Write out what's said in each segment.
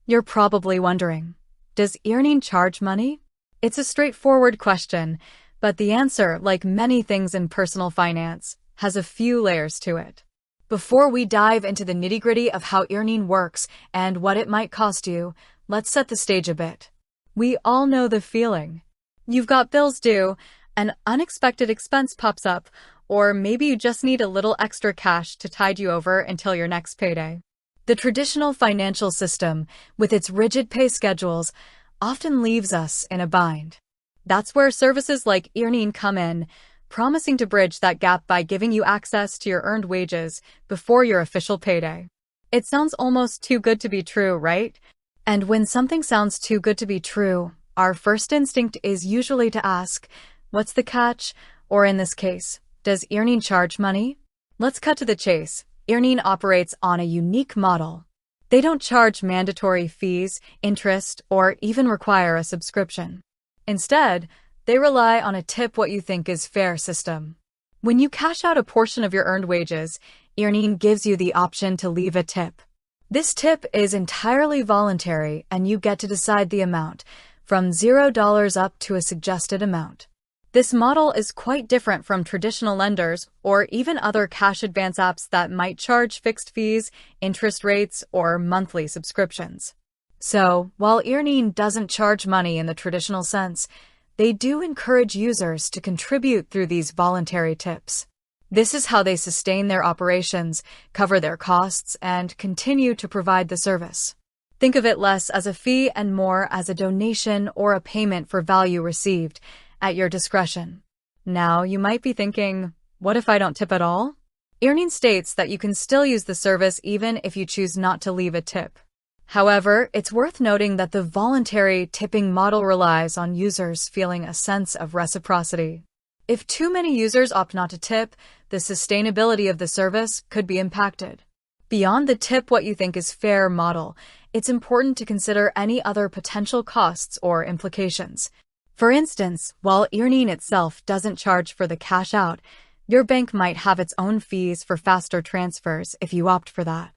You're probably wondering, does Earnin charge money? It's a straightforward question, but the answer, like many things in personal finance, has a few layers to it. Before we dive into the nitty-gritty of how Earnin works and what it might cost you, let's set the stage a bit. We all know the feeling. You've got bills due, an unexpected expense pops up, or maybe you just need a little extra cash to tide you over until your next payday. The traditional financial system, with its rigid pay schedules, often leaves us in a bind. That's where services like Earnin come in, promising to bridge that gap by giving you access to your earned wages before your official payday. It sounds almost too good to be true, right? And when something sounds too good to be true, our first instinct is usually to ask, what's the catch? Or in this case, does Earnin charge money? Let's cut to the chase. Earnin operates on a unique model. They don't charge mandatory fees, interest, or even require a subscription. Instead, they rely on a tip what you think is fair system. When you cash out a portion of your earned wages, Earnin gives you the option to leave a tip. This tip is entirely voluntary and you get to decide the amount, from $0 up to a suggested amount. This model is quite different from traditional lenders or even other cash advance apps that might charge fixed fees, interest rates, or monthly subscriptions. So, while Earnin doesn't charge money in the traditional sense, they do encourage users to contribute through these voluntary tips. This is how they sustain their operations, cover their costs, and continue to provide the service. Think of it less as a fee and more as a donation or a payment for value received, at your discretion. Now, you might be thinking, what if I don't tip at all? Earnin states that you can still use the service even if you choose not to leave a tip. However, it's worth noting that the voluntary tipping model relies on users feeling a sense of reciprocity. If too many users opt not to tip, the sustainability of the service could be impacted. Beyond the tip what you think is fair model, it's important to consider any other potential costs or implications. For instance, while Earnin itself doesn't charge for the cash out, your bank might have its own fees for faster transfers if you opt for that.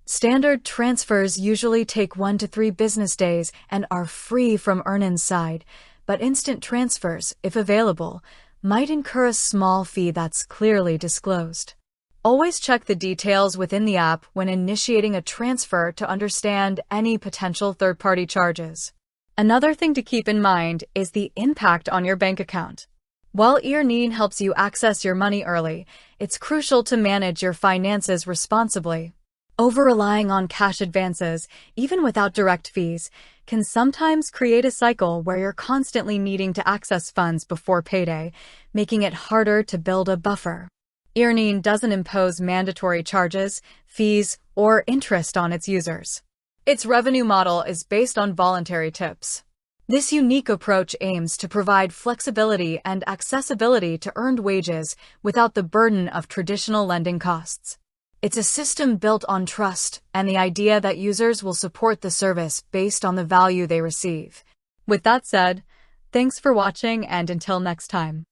Standard transfers usually take 1 to 3 business days and are free from Earnin's side, but instant transfers, if available, might incur a small fee that's clearly disclosed. Always check the details within the app when initiating a transfer to understand any potential third-party charges. Another thing to keep in mind is the impact on your bank account. While Earnin helps you access your money early, it's crucial to manage your finances responsibly. Over-relying on cash advances, even without direct fees, can sometimes create a cycle where you're constantly needing to access funds before payday, making it harder to build a buffer. Earnin doesn't impose mandatory charges, fees, or interest on its users. Its revenue model is based on voluntary tips. This unique approach aims to provide flexibility and accessibility to earned wages without the burden of traditional lending costs. It's a system built on trust and the idea that users will support the service based on the value they receive. With that said, thanks for watching and until next time.